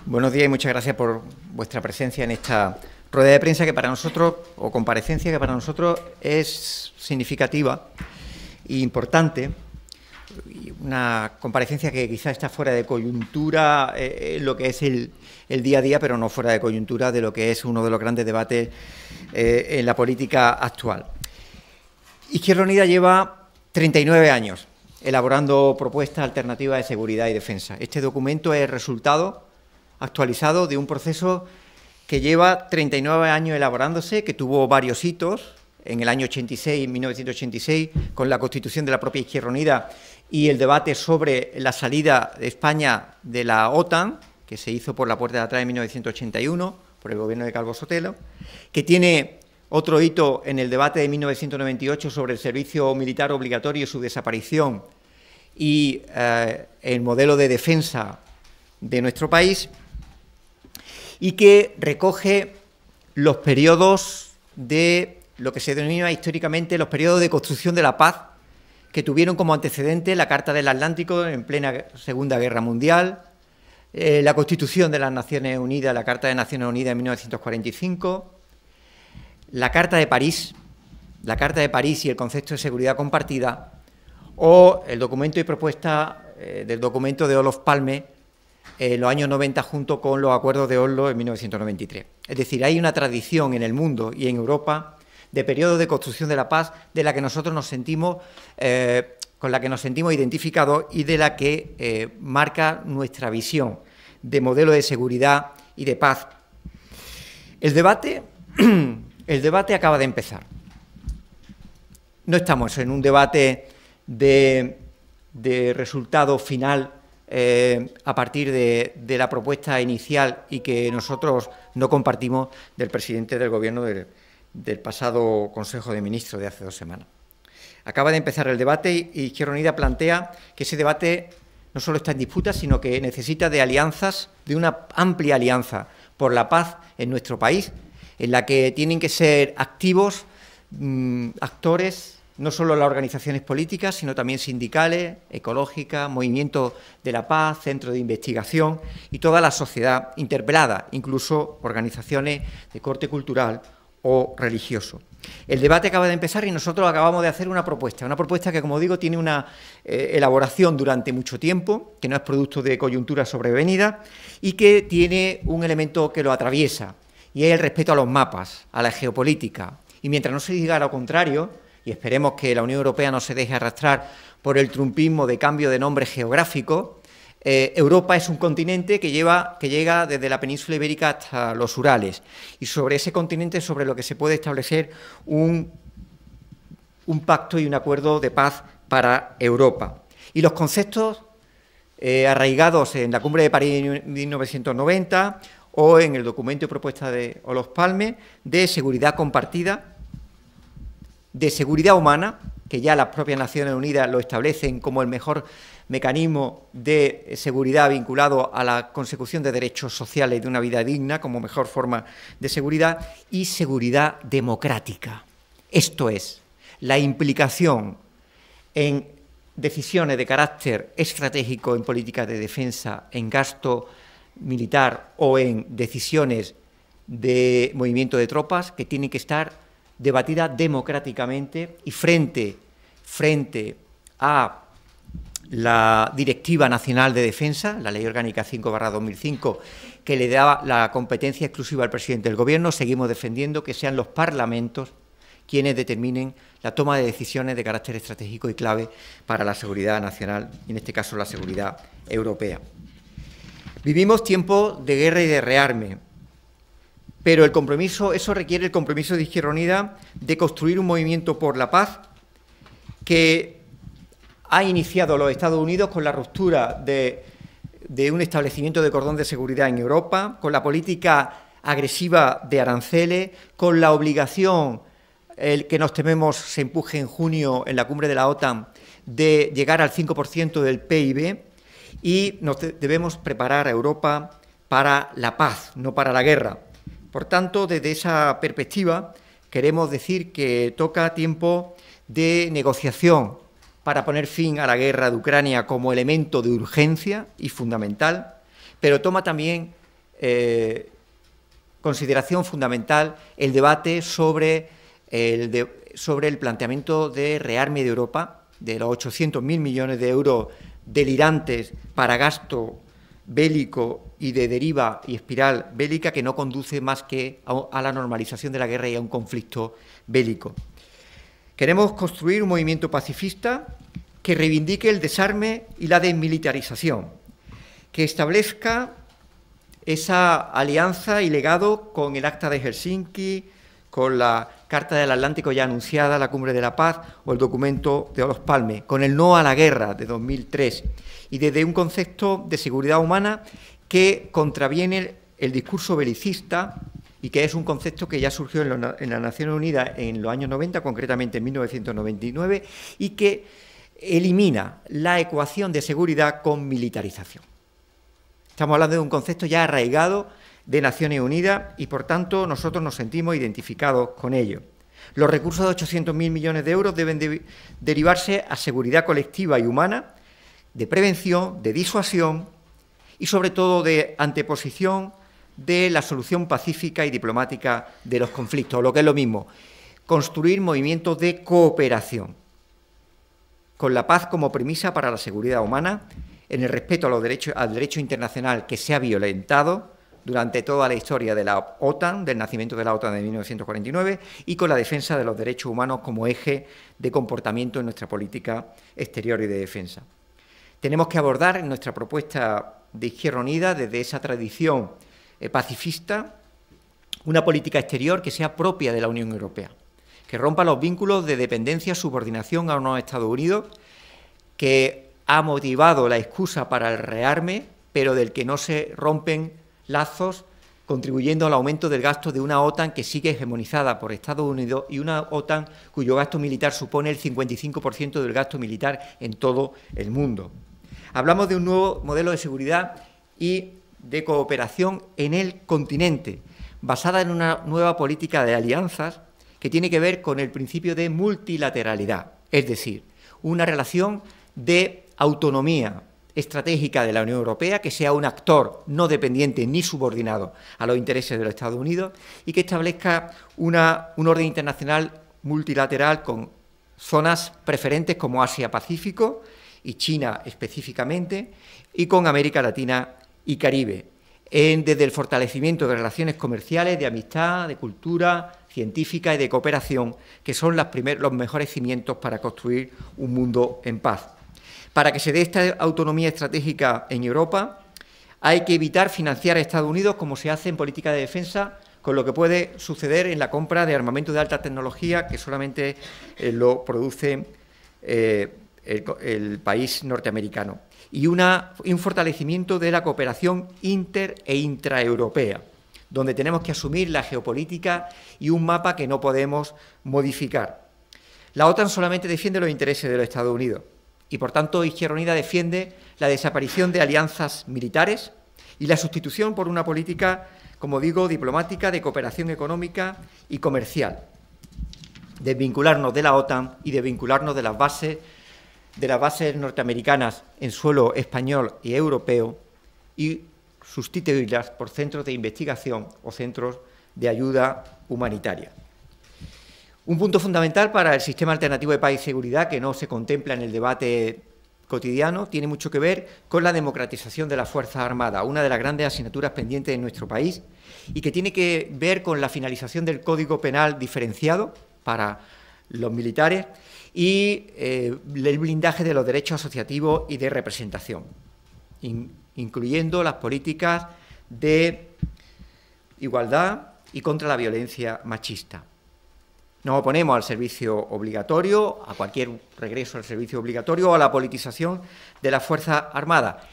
Buenos días y muchas gracias por vuestra presencia en esta rueda de prensa que para nosotros, o comparecencia que para nosotros es significativa e importante. Una comparecencia que quizá está fuera de coyuntura lo que es el día a día, pero no fuera de coyuntura de lo que es uno de los grandes debates en la política actual. Izquierda Unida lleva 39 años elaborando propuestas alternativas de seguridad y defensa. Este documento es el resultado actualizado de un proceso que lleva 39 años elaborándose, que tuvo varios hitos, en el año 86, 1986, con la constitución de la propia Izquierda Unida y el debate sobre la salida de España de la OTAN, que se hizo por la puerta de atrás en 1981, por el gobierno de Calvo Sotelo, que tiene otro hito en el debate de 1998 sobre el servicio militar obligatorio y su desaparición y el modelo de defensa de nuestro país, y que recoge los periodos de lo que se denomina históricamente los periodos de construcción de la paz, que tuvieron como antecedente la Carta del Atlántico en plena Segunda Guerra Mundial, la Constitución de las Naciones Unidas, la Carta de Naciones Unidas en 1945, la Carta de París y el concepto de seguridad compartida, o el documento y propuesta del documento de Olof Palme en los años 90 junto con los acuerdos de Oslo en 1993. Es decir, hay una tradición en el mundo y en Europa de periodos de construcción de la paz de la que nosotros nos sentimos, con la que nos sentimos identificados y de la que marca nuestra visión de modelo de seguridad y de paz. El debate acaba de empezar. No estamos en un debate de resultado final a partir de la propuesta inicial y que nosotros no compartimos del presidente del Gobierno del pasado Consejo de Ministros de hace 2 semanas. Acaba de empezar el debate y Izquierda Unida plantea que ese debate no solo está en disputa, sino que necesita de alianzas, de una amplia alianza por la paz en nuestro país, en la que tienen que ser activos actores, no solo las organizaciones políticas, sino también sindicales, ecológicas, movimientos de la paz, centros de investigación y toda la sociedad interpelada, incluso organizaciones de corte cultural o religioso. El debate acaba de empezar y nosotros acabamos de hacer una propuesta que, como digo, tiene una elaboración durante mucho tiempo, que no es producto de coyuntura sobrevenida y que tiene un elemento que lo atraviesa, y es el respeto a los mapas, a la geopolítica. Y mientras no se diga lo contrario, y esperemos que la Unión Europea no se deje arrastrar por el trumpismo de cambio de nombre geográfico, Europa es un continente que llega desde la península ibérica hasta los Urales, y sobre ese continente es sobre lo que se puede establecer un pacto y un acuerdo de paz para Europa. Y los conceptos arraigados en la Cumbre de París de 1990 o en el documento y propuesta de Olof Palme de seguridad compartida, de seguridad humana, que ya las propias Naciones Unidas lo establecen como el mejor mecanismo de seguridad vinculado a la consecución de derechos sociales y de una vida digna como mejor forma de seguridad, y seguridad democrática. Esto es, la implicación en decisiones de carácter estratégico en políticas de defensa, en gasto militar o en decisiones de movimiento de tropas que tienen que estar debatida democráticamente y frente a la Directiva Nacional de Defensa, la Ley Orgánica 5/2005, que le da la competencia exclusiva al presidente del Gobierno. Seguimos defendiendo que sean los parlamentos quienes determinen la toma de decisiones de carácter estratégico y clave para la seguridad nacional, y en este caso la seguridad europea. Vivimos tiempos de guerra y de rearme, pero eso requiere el compromiso de Izquierda Unida de construir un movimiento por la paz que ha iniciado los Estados Unidos con la ruptura de un establecimiento de cordón de seguridad en Europa, con la política agresiva de aranceles, con la obligación, que nos tememos se empuje en junio en la cumbre de la OTAN, de llegar al 5% del PIB, y debemos preparar a Europa para la paz, no para la guerra. Por tanto, desde esa perspectiva, queremos decir que toca tiempo de negociación para poner fin a la guerra de Ucrania como elemento de urgencia y fundamental, pero toma también consideración fundamental el debate sobre el planteamiento de rearme de Europa, de los 800.000 millones de euros delirantes para gasto bélico y de deriva y espiral bélica que no conduce más que a la normalización de la guerra y a un conflicto bélico. Queremos construir un movimiento pacifista que reivindique el desarme y la desmilitarización, que establezca esa alianza y legado con el Acta de Helsinki, con la Carta del Atlántico ya anunciada, la Cumbre de la Paz o el documento de Olof Palme, con el no a la guerra de 2003 y desde un concepto de seguridad humana que contraviene el discurso belicista y que es un concepto que ya surgió en las Naciones Unidas en los años 90, concretamente en 1999, y que elimina la ecuación de seguridad con militarización. Estamos hablando de un concepto ya arraigado de Naciones Unidas y, por tanto, nosotros nos sentimos identificados con ello. Los recursos de 800.000 millones de euros deben derivarse a seguridad colectiva y humana, de prevención, de disuasión y, sobre todo, de anteposición de la solución pacífica y diplomática de los conflictos, o lo que es lo mismo, construir movimientos de cooperación, con la paz como premisa para la seguridad humana, en el respeto al derecho internacional que se ha violentado durante toda la historia de la OTAN, del nacimiento de la OTAN de 1949, y con la defensa de los derechos humanos como eje de comportamiento en nuestra política exterior y de defensa. Tenemos que abordar en nuestra propuesta de Izquierda Unida, desde esa tradición pacifista, una política exterior que sea propia de la Unión Europea, que rompa los vínculos de dependencia, subordinación a unos Estados Unidos, que ha motivado la excusa para el rearme, pero del que no se rompen lazos, contribuyendo al aumento del gasto de una OTAN que sigue hegemonizada por Estados Unidos y una OTAN cuyo gasto militar supone el 55% del gasto militar en todo el mundo. Hablamos de un nuevo modelo de seguridad y de cooperación en el continente, basada en una nueva política de alianzas que tiene que ver con el principio de multilateralidad, es decir, una relación de autonomía estratégica de la Unión Europea, que sea un actor no dependiente ni subordinado a los intereses de los Estados Unidos y que establezca un orden internacional multilateral con zonas preferentes como Asia-Pacífico y China específicamente, y con América Latina y Caribe, desde el fortalecimiento de relaciones comerciales, de amistad, de cultura científica y de cooperación, que son los mejores cimientos para construir un mundo en paz. Para que se dé esta autonomía estratégica en Europa, hay que evitar financiar a Estados Unidos como se hace en política de defensa, con lo que puede suceder en la compra de armamento de alta tecnología, que solamente lo produce el país norteamericano, y un fortalecimiento de la cooperación inter e intraeuropea, donde tenemos que asumir la geopolítica y un mapa que no podemos modificar. La OTAN solamente defiende los intereses de los Estados Unidos y, por tanto, Izquierda Unida defiende la desaparición de alianzas militares y la sustitución por una política, como digo, diplomática, de cooperación económica y comercial, desvincularnos de la OTAN y desvincularnos de las bases norteamericanas en suelo español y europeo y sustituirlas por centros de investigación o centros de ayuda humanitaria. Un punto fundamental para el sistema alternativo de paz y seguridad, que no se contempla en el debate cotidiano, tiene mucho que ver con la democratización de las Fuerzas Armadas, una de las grandes asignaturas pendientes en nuestro país, y que tiene que ver con la finalización del Código Penal diferenciado para los militares y el blindaje de los derechos asociativos y de representación, incluyendo las políticas de igualdad y contra la violencia machista. Nos oponemos al servicio obligatorio, a cualquier regreso al servicio obligatorio o a la politización de las Fuerzas Armadas.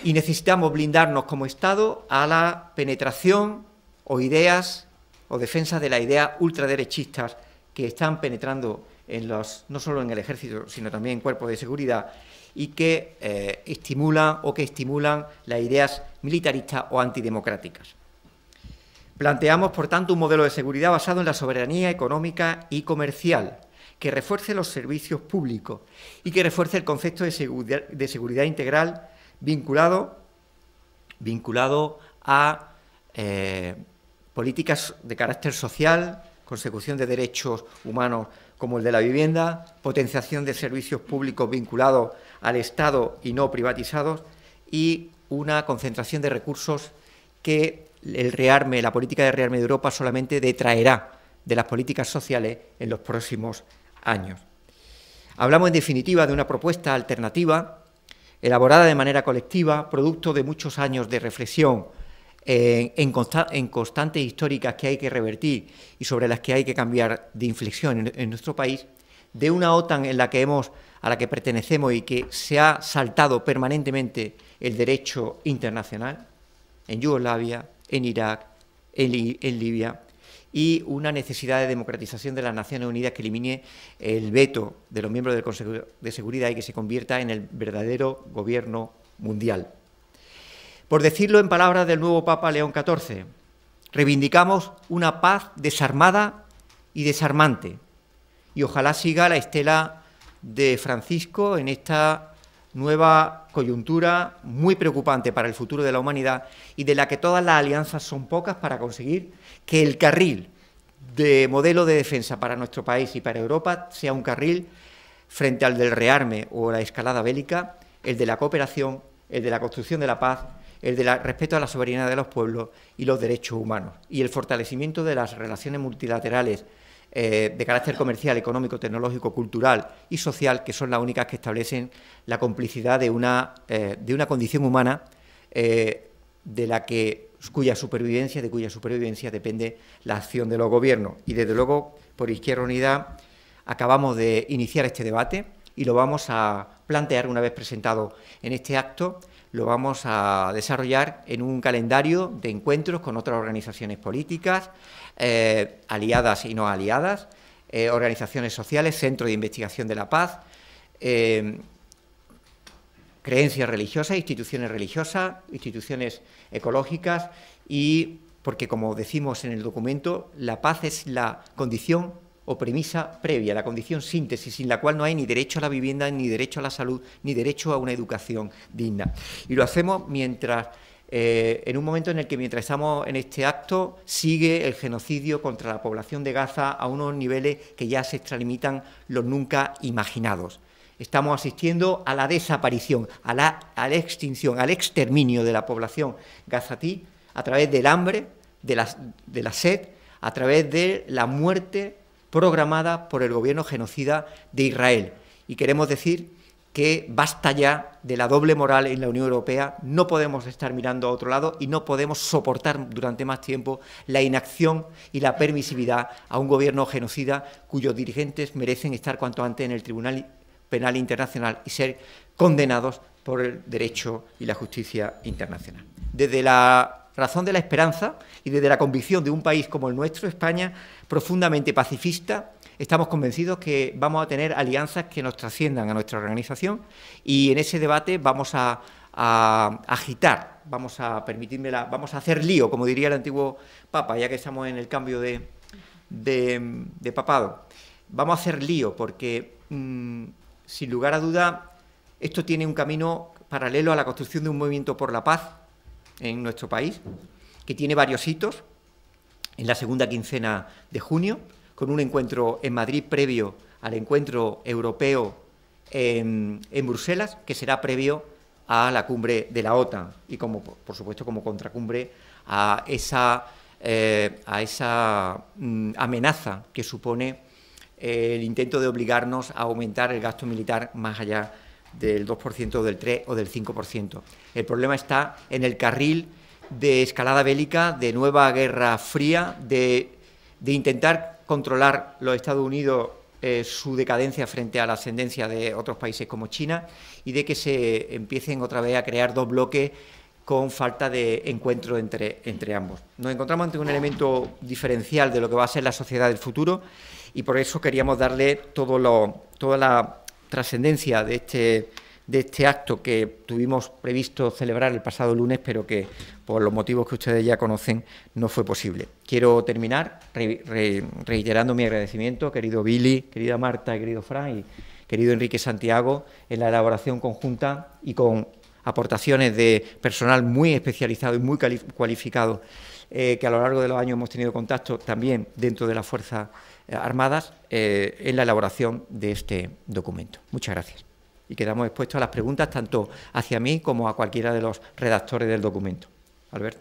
Y necesitamos blindarnos como Estado a la penetración o ideas o defensa de las ideas ultraderechistas que están penetrando no solo en el Ejército, sino también en cuerpos de seguridad y que estimulan las ideas militaristas o antidemocráticas. Planteamos, por tanto, un modelo de seguridad basado en la soberanía económica y comercial, que refuerce los servicios públicos y que refuerce el concepto de seguridad integral vinculado a políticas de carácter social, consecución de derechos humanos como el de la vivienda, potenciación de servicios públicos vinculados al Estado y no privatizados, y una concentración de recursos que la política de rearme de Europa solamente detraerá de las políticas sociales en los próximos años. Hablamos, en definitiva, de una propuesta alternativa, elaborada de manera colectiva, producto de muchos años de reflexión en constantes históricas que hay que revertir y sobre las que hay que cambiar de inflexión en nuestro país, de una OTAN a la que pertenecemos y que se ha saltado permanentemente el derecho internacional, en Yugoslavia, en Irak, en Libia, y una necesidad de democratización de las Naciones Unidas que elimine el veto de los miembros del Consejo de Seguridad y que se convierta en el verdadero gobierno mundial. Por decirlo en palabras del nuevo Papa León XIV, reivindicamos una paz desarmada y desarmante, y ojalá siga la estela de Francisco en esta nueva coyuntura muy preocupante para el futuro de la humanidad y de la que todas las alianzas son pocas para conseguir que el carril de modelo de defensa para nuestro país y para Europa sea un carril frente al del rearme o la escalada bélica, el de la cooperación, el de la construcción de la paz, el del respeto a la soberanía de los pueblos y los derechos humanos, y el fortalecimiento de las relaciones multilaterales de carácter comercial, económico, tecnológico, cultural y social, que son las únicas que establecen la complicidad de una condición humana cuya supervivencia depende la acción de los gobiernos. Y desde luego, por Izquierda Unida, acabamos de iniciar este debate y lo vamos a plantear una vez presentado en este acto. Lo vamos a desarrollar en un calendario de encuentros con otras organizaciones políticas, aliadas y no aliadas, organizaciones sociales, centros de investigación de la paz, creencias religiosas, instituciones ecológicas, y porque, como decimos en el documento, la paz es la condición o premisa previa, la condición síntesis, sin la cual no hay ni derecho a la vivienda, ni derecho a la salud, ni derecho a una educación digna. Y lo hacemos mientras, en un momento en el que, mientras estamos en este acto, sigue el genocidio contra la población de Gaza a unos niveles que ya se extralimitan los nunca imaginados. Estamos asistiendo a la desaparición, a la extinción, al exterminio de la población gazatí a través del hambre, de la sed, a través de la muerte programada por el gobierno genocida de Israel. Y queremos decir que basta ya de la doble moral en la Unión Europea, no podemos estar mirando a otro lado y no podemos soportar durante más tiempo la inacción y la permisividad a un gobierno genocida cuyos dirigentes merecen estar cuanto antes en el Tribunal Penal Internacional y ser condenados por el derecho y la justicia internacional. Desde la razón de la esperanza y desde la convicción de un país como el nuestro, España, profundamente pacifista, estamos convencidos que vamos a tener alianzas que nos trasciendan a nuestra organización, y en ese debate vamos a agitar, vamos a hacer lío, como diría el antiguo Papa, ya que estamos en el cambio de papado. Vamos a hacer lío porque, sin lugar a duda, esto tiene un camino paralelo a la construcción de un movimiento por la paz en nuestro país, que tiene varios hitos. En la segunda quincena de junio, con un encuentro en Madrid previo al encuentro europeo en Bruselas, que será previo a la cumbre de la OTAN y, por supuesto, como contracumbre a esa amenaza que supone el intento de obligarnos a aumentar el gasto militar más allá del 2%, del 3% o del 5%. El problema está en el carril de escalada bélica, de nueva guerra fría, de intentar controlar los Estados Unidos su decadencia frente a la ascendencia de otros países como China, y de que se empiecen otra vez a crear dos bloques con falta de encuentro entre ambos. Nos encontramos ante un elemento diferencial de lo que va a ser la sociedad del futuro, y por eso queríamos darle toda la trascendencia de este acto que tuvimos previsto celebrar el pasado lunes, pero que, por los motivos que ustedes ya conocen, no fue posible. Quiero terminar reiterando mi agradecimiento, querido Billy, querida Marta, querido Fran y querido Enrique Santiago, en la elaboración conjunta y con aportaciones de personal muy especializado y muy cualificado, que a lo largo de los años hemos tenido contacto también dentro de las Fuerzas Armadas, en la elaboración de este documento. Muchas gracias. Y quedamos expuestos a las preguntas tanto hacia mí como a cualquiera de los redactores del documento. Alberto.